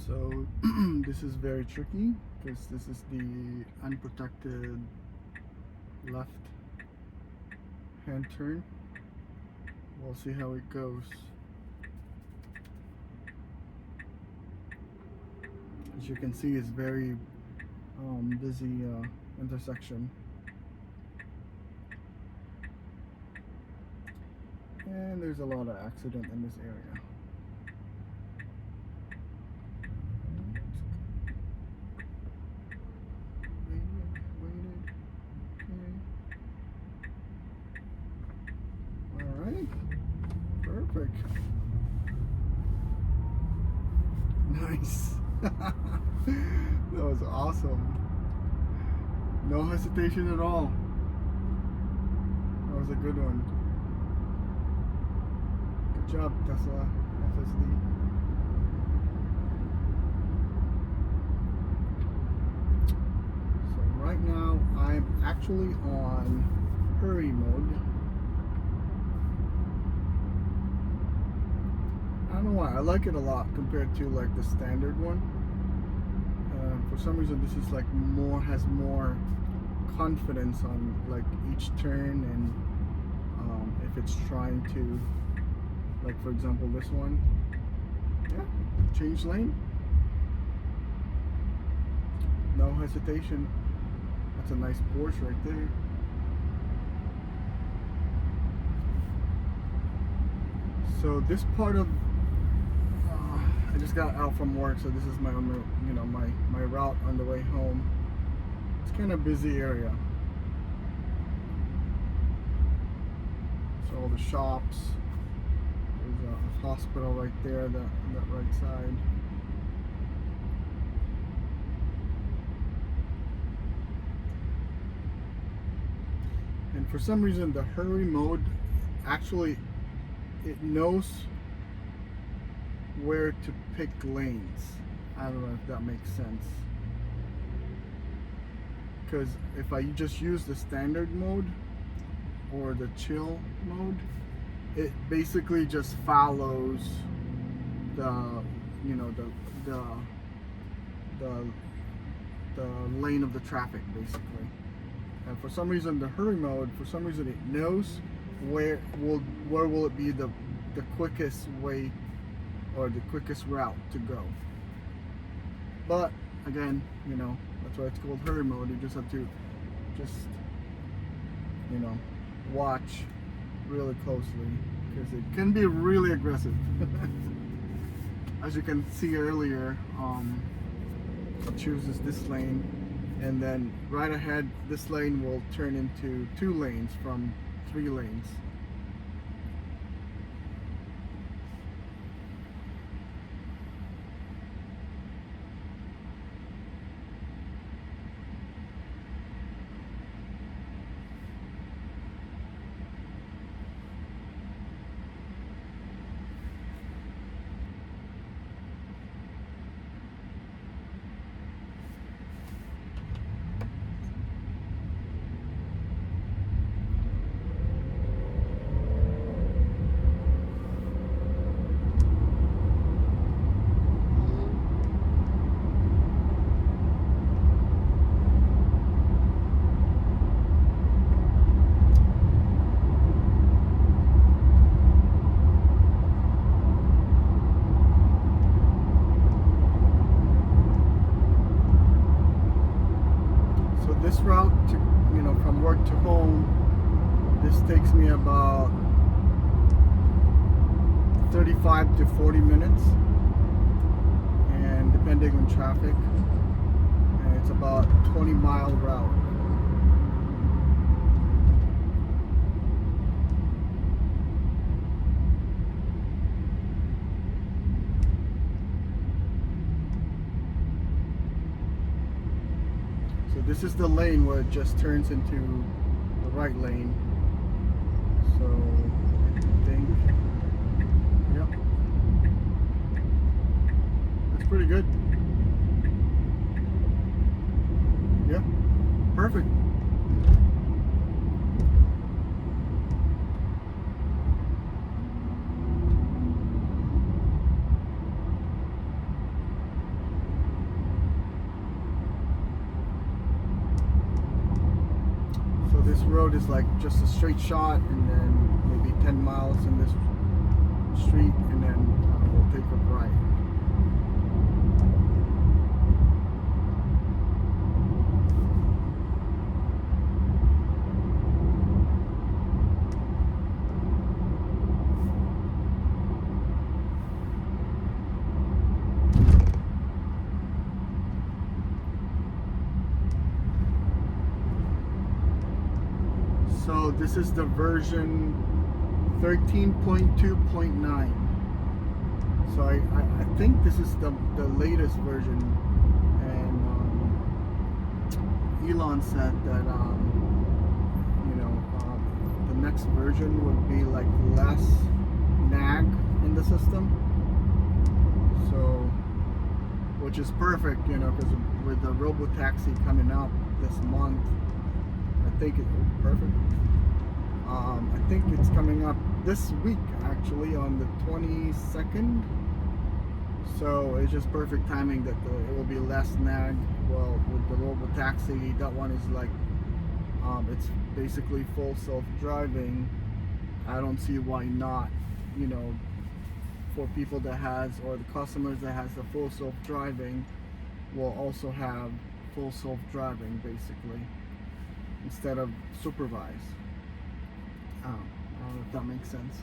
So this is very tricky because this is the unprotected left hand turn. We'll see how it goes. As you can see, it's very busy intersection, and there's a lot of accident in this area. Perfect. Nice. That was awesome. No hesitation at all. That was a good one. Good job, Tesla FSD. So right now I'm actually on hurry mode. I don't know why, I like it a lot compared to like the standard one. For some reason this is like has more confidence on like each turn, and if it's trying to, like for example this one, yeah, change lane, no hesitation. That's a nice Porsche right there. So this part of I just got out from work, so this is my my route on the way home. It's kind of busy area. all the shops. There's a hospital right there, that right side. And for some reason the hurry mode actually, it knows where to pick lanes. I don't know if that makes sense, because if I just use the standard mode or the chill mode, it basically just follows the, you know, the lane of the traffic basically. And for some reason the hurry mode, for some reason it knows where will it be the quickest way or the quickest route to go. But again, you know, that's why it's called hurry mode. You just have to you know, watch really closely, because it can be really aggressive. As you can see earlier, it chooses this lane, and then right ahead this lane will turn into 2 lanes from 3 lanes. This route to, you know, from work to home, this takes me about 35 to 40 minutes, and depending on traffic, and it's about 20-mile route. This is the lane where it just turns into the right lane. So I think, yep, that's pretty good. Yeah, perfect. This road is like just a straight shot, and then maybe 10 miles in this street, and then we'll take a right. So this is the version 13.2.9. So I think this is the latest version, and Elon said that you know, the next version would be like less nag in the system. So, which is perfect, you know, because with the robotaxi coming out this month, I think it's perfect. I think it's coming up this week, actually, on the 22nd. So it's just perfect timing that it will be less nag. Well, with the robotaxi, that one is like, it's basically full self-driving. I don't see why not, you know, for people that has, or the customers that has the full self-driving will also have full self-driving, basically, instead of supervised. I don't know if that makes sense.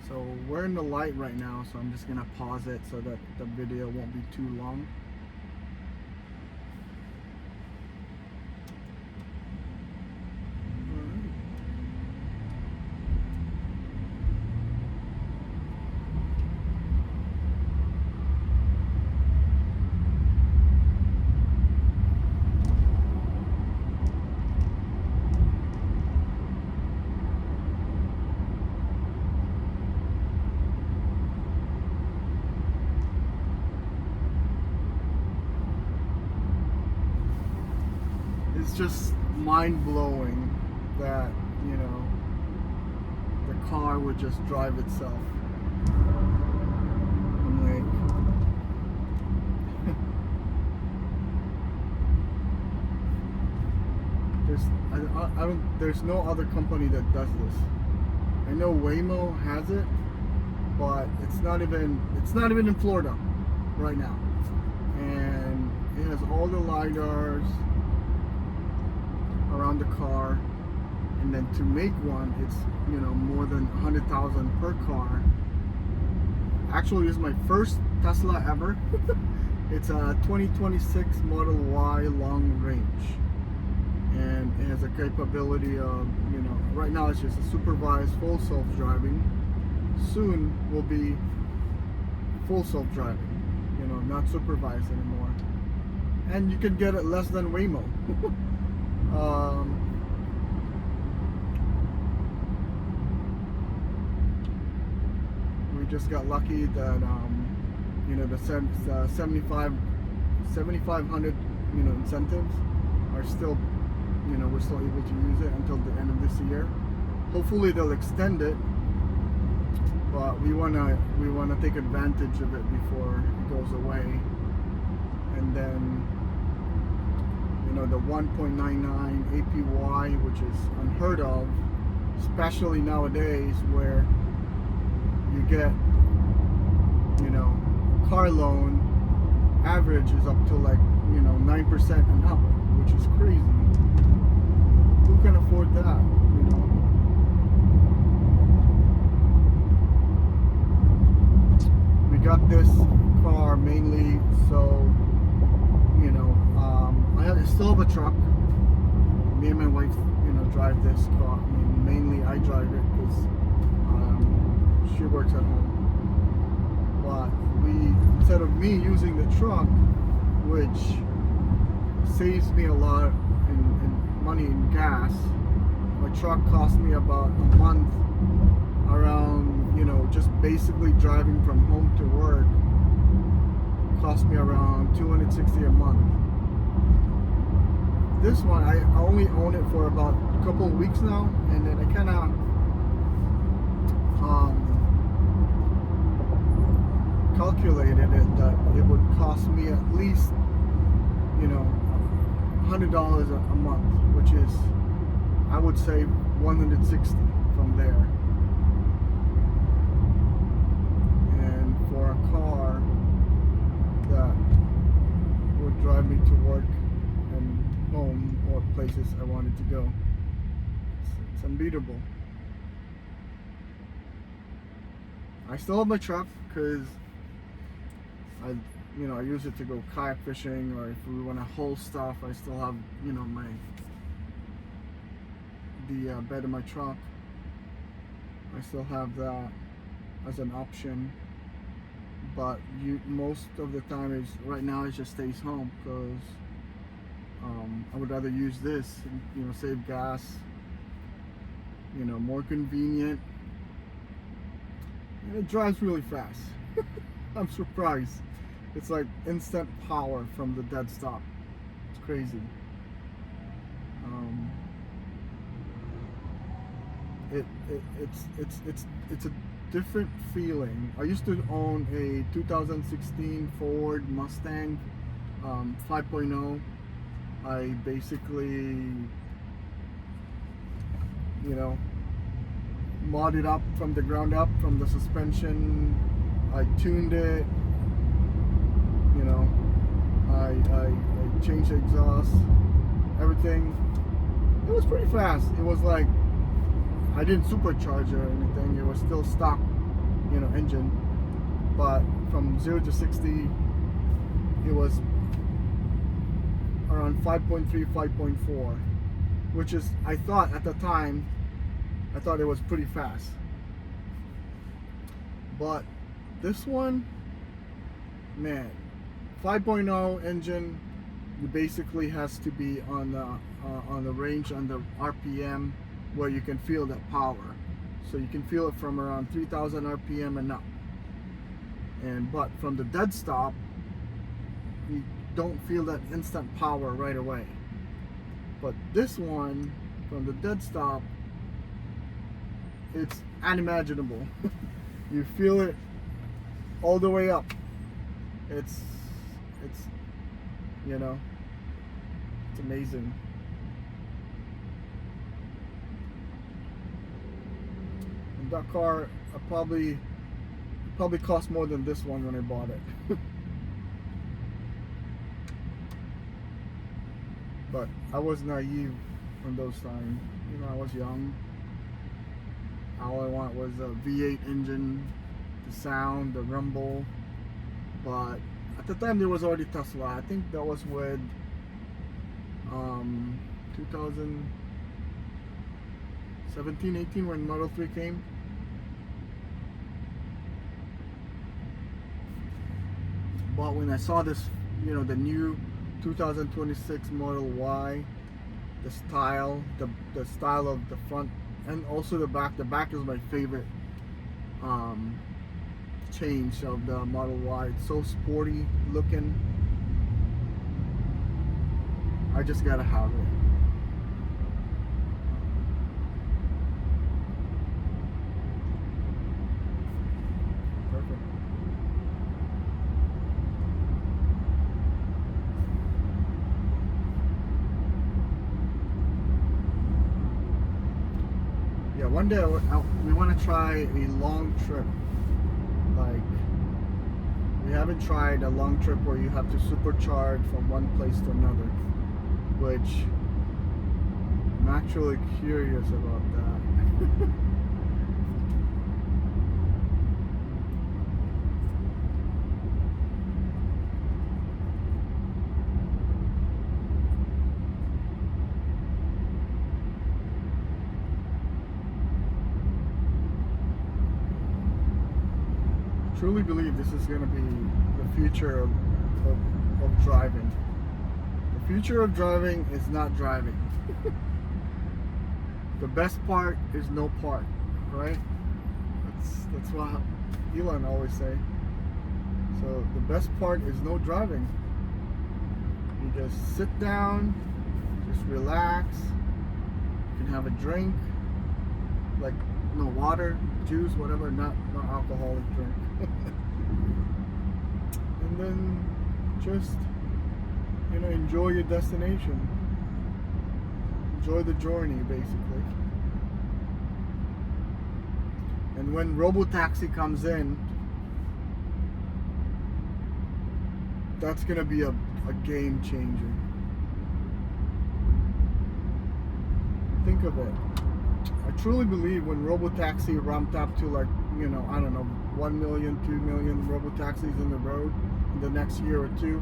So we're in the light right now, so I'm just gonna pause it so that the video won't be too long. it's just mind-blowing that, you know, the car would just drive itself. I'm like, there's no other company that does this. I know Waymo has it, but it's not even in Florida right now. And it has all the LiDARs around the car, and then to make one, it's, you know, more than 100,000 per car. Actually, this is my first Tesla ever. It's a 2026 Model Y long range, and it has a capability of, you know, right now it's just a supervised full self-driving. Soon will be full self-driving, you know, not supervised anymore. And you can get it less than Waymo. We just got lucky that you know, the 7,500 you know, incentives are still, you know, we're still able to use it until the end of this year. Hopefully they'll extend it, but we wanna take advantage of it before it goes away. And then, you know, the 1.99 APY, which is unheard of, especially nowadays where you get, you know, car loan average is up to like, you know, 9% and up, which is crazy. Who can afford that, you know? We got this car mainly so, you know, I still have a truck. Me and my wife, you know, drive this car. I mean, mainly I drive it because she works at home. But instead of me using the truck, which saves me a lot in money in gas, my truck cost me about a month around, you know, just basically driving from home to work, cost me around $260 a month. This one, I only own it for about a couple of weeks now, and then I kind of calculated it that it would cost me at least, you know, $100 a month, which is, I would say, $160 from there. And for a car that would drive me to work and home or places I wanted to go, it's unbeatable. I still have my truck because I use it to go kayak fishing, or if we want to haul stuff, I still have, you know, the bed in my truck. I still have that as an option, but most of the time is right now it just stays home because I would rather use this, you know, save gas, you know, more convenient, and it drives really fast. I'm surprised. It's like instant power from the dead stop. It's crazy. It's a different feeling. I used to own a 2016 Ford Mustang 5.0. I basically, you know, modded up from the ground up, from the suspension. I tuned it, you know, I changed the exhaust, everything. It was pretty fast. It was like, I didn't supercharge or anything. It was still stock, you know, engine. But from 0 to 60, it was around 5.3, 5.4, which is, I thought at the time, I thought it was pretty fast. But this one, man, 5.0 engine, it basically has to be on the range, on the RPM, where you can feel that power. So you can feel it from around 3,000 RPM and up. But from the dead stop, you don't feel that instant power right away. But this one, from the dead stop, it's unimaginable. You feel it all the way up. It's you know, it's amazing. And that car probably cost more than this one when I bought it. But I was naive from those times. You know, I was young. All I want was a V8 engine, the sound, the rumble. But at the time there was already Tesla. I think that was with 2017, 18 when Model 3 came. But when I saw this, you know, the new 2026 Model Y, the style of the front and also the back. The back is my favorite change of the Model Y. It's so sporty looking. I just gotta have it. Perfect. Yeah, one day we want to try a long trip. Like, we haven't tried a long trip where you have to supercharge from one place to another, which I'm actually curious about that. Truly believe this is going to be the future of driving. The future of driving is not driving. The best part is no part, right? That's what Elon always say. So the best part is no driving. You just sit down, just relax. You can have a drink, like no water, juice, whatever, not alcoholic drink. And then just, you know, enjoy your destination. Enjoy the journey, basically. And when Robotaxi comes in, that's gonna be a game changer. Think of it. I truly believe when Robotaxi ramped up to, like, you know, I don't know, 1 million, 2 million Robotaxis in the road in the next year or two.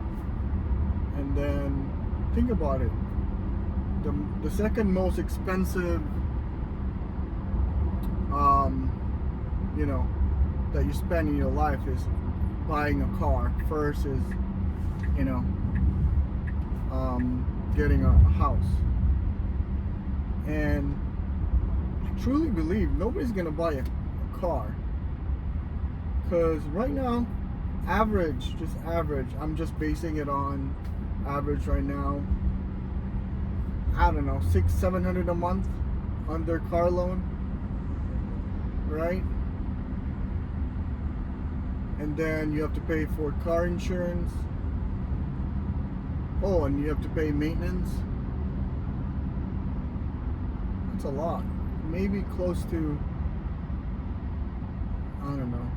And then think about it. The second most expensive, you know, that you spend in your life is buying a car. First is, you know, getting a house. And I truly believe nobody's gonna buy a car, because right now, just average, I'm just basing it on average right now, I don't know, $600-700 a month on their car loan, right? And then you have to pay for car insurance. Oh, and you have to pay maintenance. That's a lot. Maybe close to, I don't know,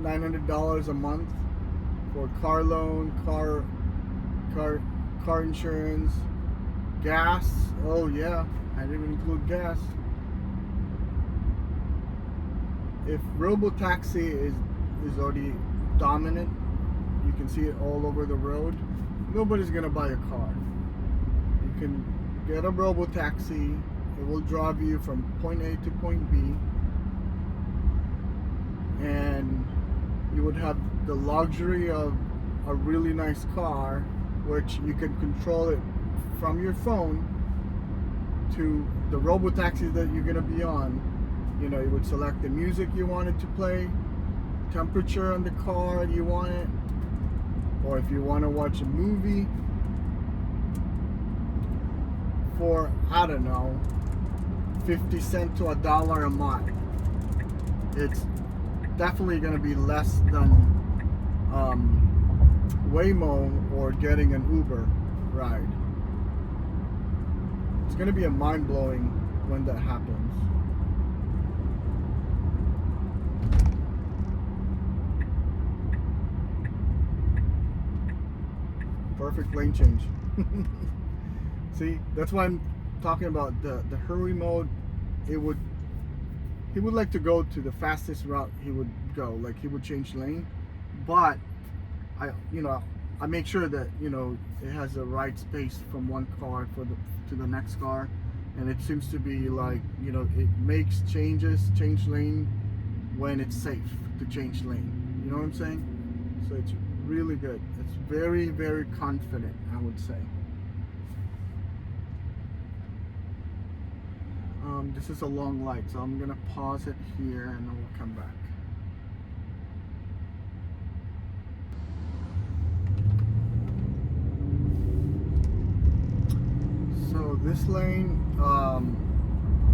$800-900 a month for car loan, car insurance, gas. Oh yeah, I didn't even include gas. If Robotaxi is already dominant, you can see it all over the road, nobody's gonna buy a car. You can get a Robotaxi, it will drive you from point A to point B, and you would have the luxury of a really nice car, which you can control it from your phone to the Robotaxi that you're gonna be on. You know, you would select the music you wanted to play, temperature on the car you want it, or if you want to watch a movie, for, I don't know, 50 cents to $1 a mile. It's definitely going to be less than Waymo or getting an Uber ride. It's going to be a mind-blowing when that happens. Perfect lane change. See, that's why I'm talking about the hurry mode. He would like to go to the fastest route he would go, like he would change lane, but I make sure that it has the right space from one car to the next car, and it seems to be like it makes change lane when it's safe to change lane. You know what I'm saying? So it's really good. It's very, very confident, I would say. This is a long light, so I'm gonna pause it here and then we'll come back. So this lane,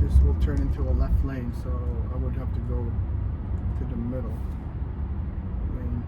this will turn into a left lane, so I would have to go to the middle lane.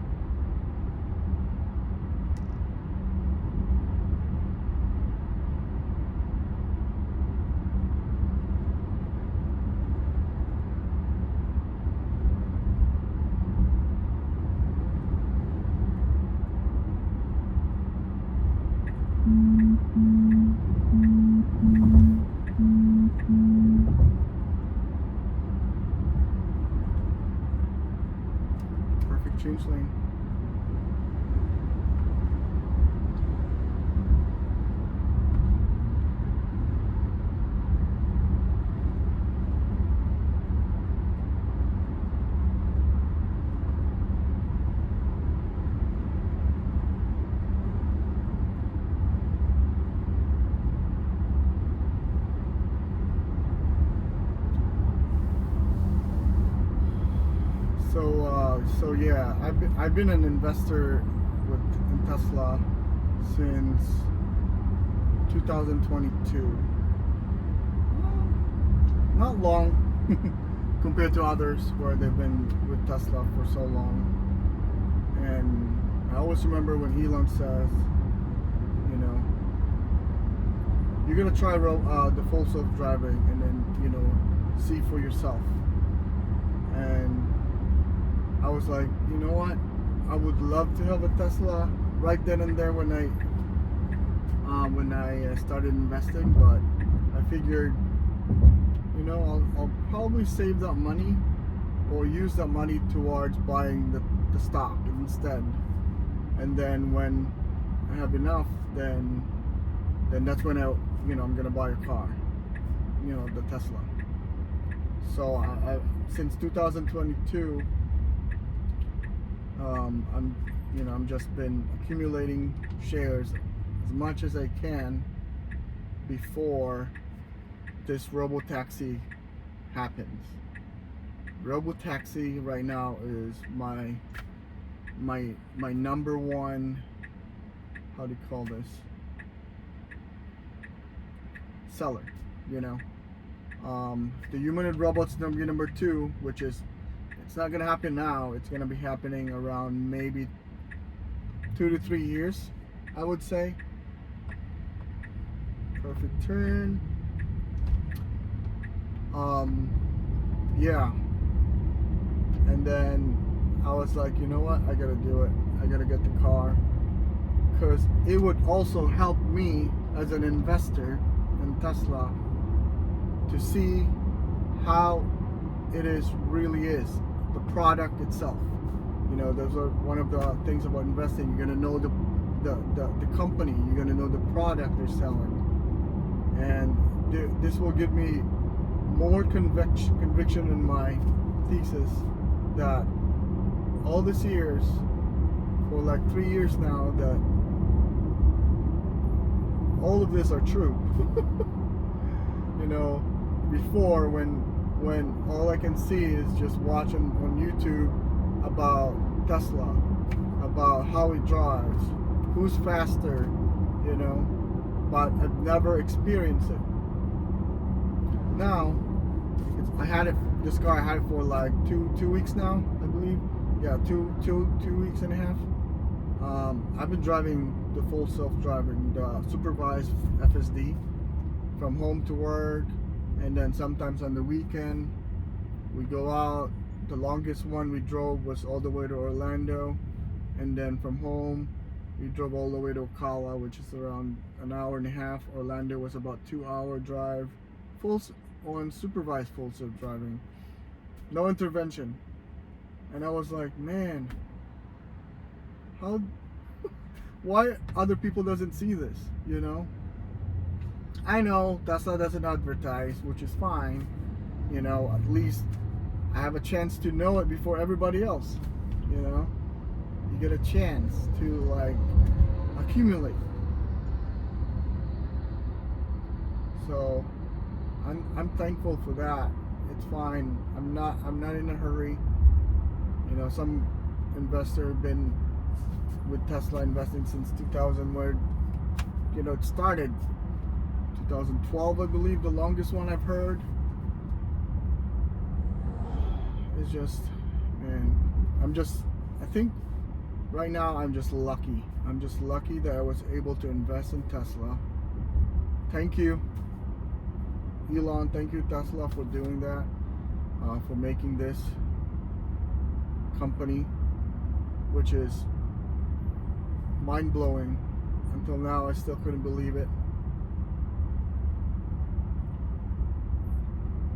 Perfect change lane. So yeah, I've been an investor in Tesla since 2022. Not long compared to others where they've been with Tesla for so long. And I always remember when Elon says, you're gonna try the full self-driving and then see for yourself. And I was like, you know what? I would love to have a Tesla right then and there when I started investing, but I figured, I'll probably save that money or use that money towards buying the stock instead. And then when I have enough, then that's when I'm gonna buy a car, the Tesla. So I since 2022. I'm just been accumulating shares as much as I can before this robotaxi happens. Robotaxi right now is my number one, how do you call this, seller. The humanoid robot's number two, which is, it's not gonna happen now. It's gonna be happening around maybe 2 to 3 years, I would say. Perfect turn. Yeah. And then I was like, you know what? I gotta do it. I gotta get the car, because it would also help me as an investor in Tesla to see how it really is. The product itself, those are one of the things about investing. You're gonna know the company. You're gonna know the product they're selling, and this will give me more conviction in my thesis that all these years, for like 3 years now, that all of this are true. Before when all I can see is just watching on YouTube about Tesla, about how it drives, who's faster, but I've never experienced it. Now, I had it. This car I had it for like two weeks now, I believe. Yeah, two weeks and a half. I've been driving the full self-driving, the supervised FSD, from home to work, and then sometimes on the weekend we go out. The longest one we drove was all the way to Orlando, and then from home we drove all the way to Ocala, which is around an hour and a half. Orlando was about 2-hour drive, full on supervised full self-driving, no intervention. And I was like, man, how why other people doesn't see this, you know? I know Tesla doesn't advertise, which is fine, you know. At least I have a chance to know it before everybody else, you know. You get a chance to like accumulate. So I'm thankful for that. It's fine. I'm not in a hurry. You know, some investor have been with Tesla investing since 2000, where, you know, it started 2012, I believe, the longest one I've heard. It's just, man, I think right now I'm just lucky. I'm just lucky that I was able to invest in Tesla. Thank you, Elon. Thank you, Tesla, for doing that, for making this company, which is mind-blowing. Until now, I still couldn't believe it.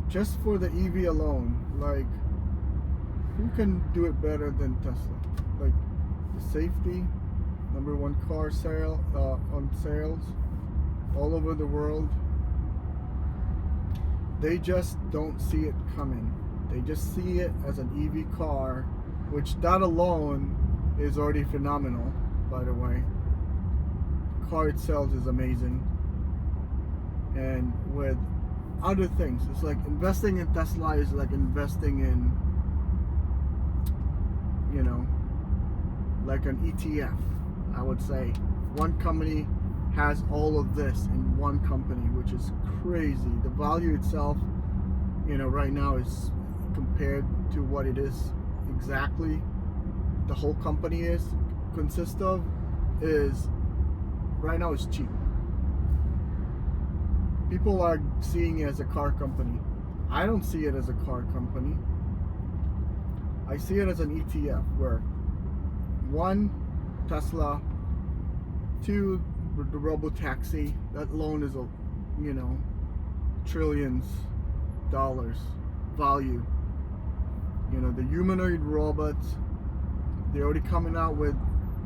Just for the EV alone, like, who can do it better than Tesla? Like, the safety, #1 car sale on sales all over the world. They just don't see it coming. They just see it as an EV car, which that alone is already phenomenal, by the way. The car itself is amazing. And with other things, it's like investing in Tesla is like investing in, you know, like an ETF, I would say. One company has all of this in one company, which is crazy. The value itself, you know, right now is, compared to what it is exactly the whole company consists of, is right now is cheap. People are seeing it as a car company. I don't see it as a car company. I see it as an ETF, where 1, Tesla, 2, the robo-taxi. That alone is a, you know, trillions dollars value. You know, the humanoid robots, they're already coming out with,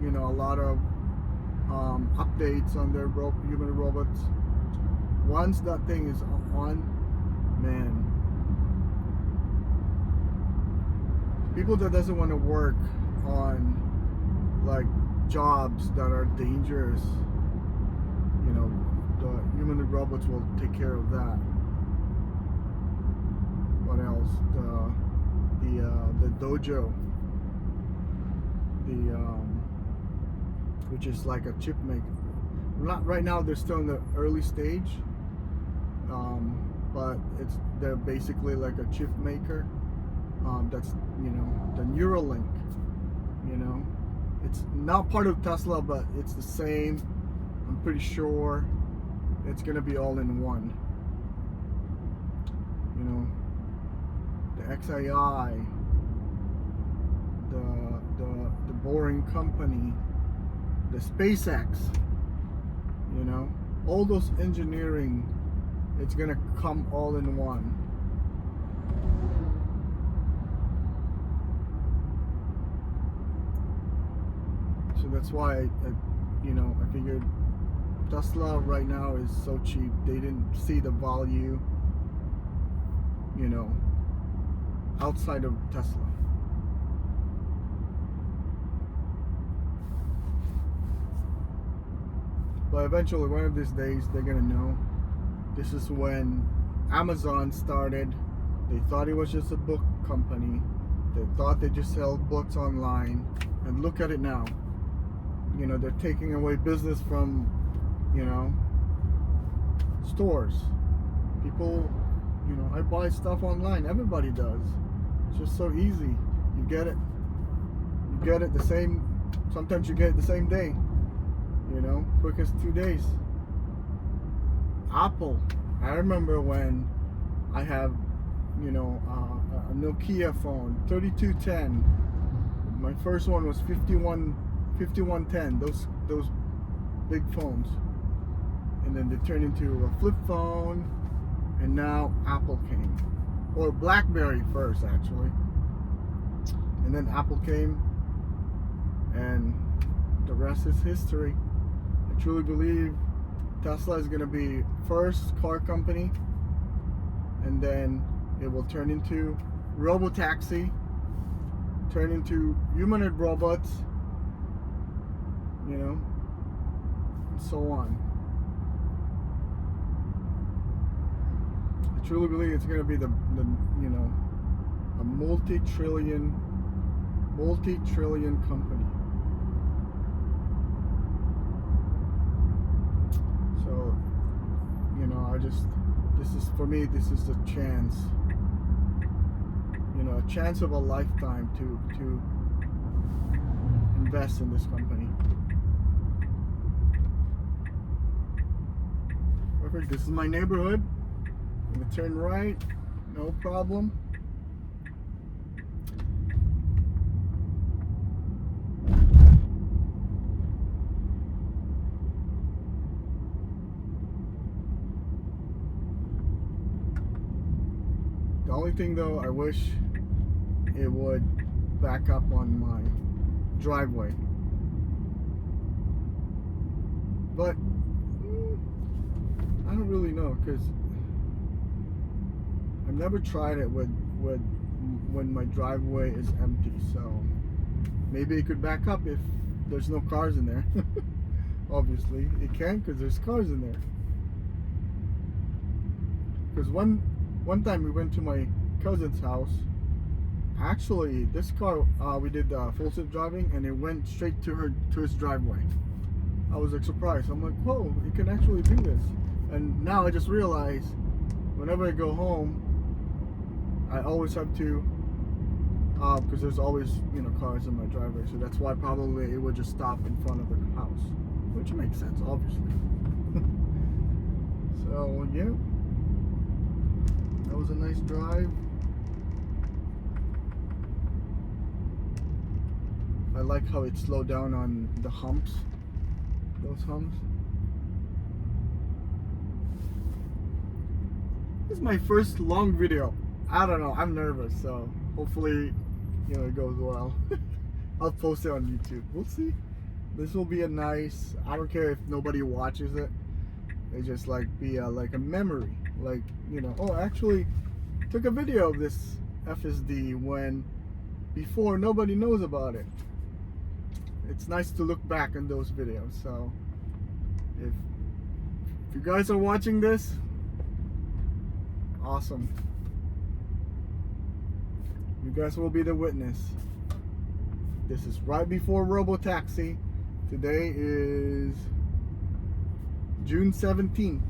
you know, a lot of updates on their humanoid robots. Once that thing is on, man, people that doesn't want to work on like jobs that are dangerous, you know, the humanoid robots will take care of that. What else? The dojo, which is like a chip maker. Not right now, they're still in the early stage, but they're basically like a chip maker. That's, you know, the Neuralink. You know, it's not part of Tesla, but it's the same. I'm pretty sure it's gonna be all in one. You know, the XAI, the Boring Company, the SpaceX. You know, all those engineering, it's gonna come all in one. So that's why I figured Tesla right now is so cheap. They didn't see the value, you know, outside of Tesla. But eventually, one of these days, they're gonna know. This is when Amazon started. They thought it was just a book company. They thought they just sell books online. And look at it now. You know, they're taking away business from, you know, stores. People, you know, I buy stuff online. Everybody does. It's just so easy. You get it. You get it the same. Sometimes you get it the same day. You know, quickest 2 days. Apple. I remember when I have, you know, a Nokia phone, 3210. My first one was 5110. Those big phones, and then they turned into a flip phone, and now Apple came, or BlackBerry first actually, and then Apple came, and the rest is history. I truly believe Tesla is going to be first car company, and then it will turn into robotaxi, turn into humanoid robots, you know, and so on. I truly believe it's going to be the you know, a multi-trillion company. So, you know, this is, for me, this is a chance, you know, a chance of a lifetime to invest in this company. Perfect. This is my neighborhood. I'm gonna turn right, no problem. The only thing though, I wish it would back up on my driveway. But I don't really know, because I've never tried it with when my driveway is empty. So maybe it could back up if there's no cars in there. Obviously it can, because there's cars in there. Because one time we went to my cousin's house. Actually, this car, we did full self driving, and it went straight to his driveway. I was like surprised. I'm like, whoa, you can actually do this. And now I just realized, whenever I go home, I always have to, because there's always, you know, cars in my driveway. So that's why probably it would just stop in front of the house, which makes sense, obviously. So yeah, that was a nice drive. I like how it slowed down on the humps, those humps. This is my first long video. I don't know, I'm nervous, so hopefully, you know, it goes well. I'll post it on YouTube. We'll see. This will be a nice, I don't care if nobody watches it. It just like be like a memory. Like, you know, oh, actually took a video of this FSD when before nobody knows about it. It's nice to look back on those videos. So if you guys are watching this, awesome. You guys will be the witness. This is right before Robotaxi. Today is June 17th.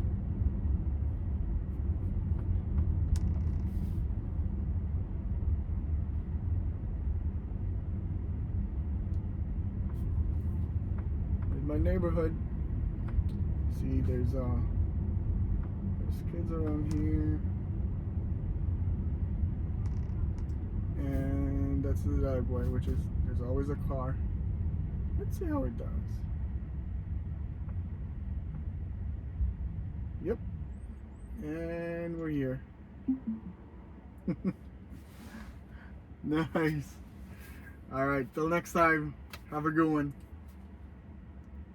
My neighborhood. See, there's kids around here, and that's the driveway, which is, there's always a car. Let's see how it does. Yep, and we're here. Nice. All right, till next time, have a good one.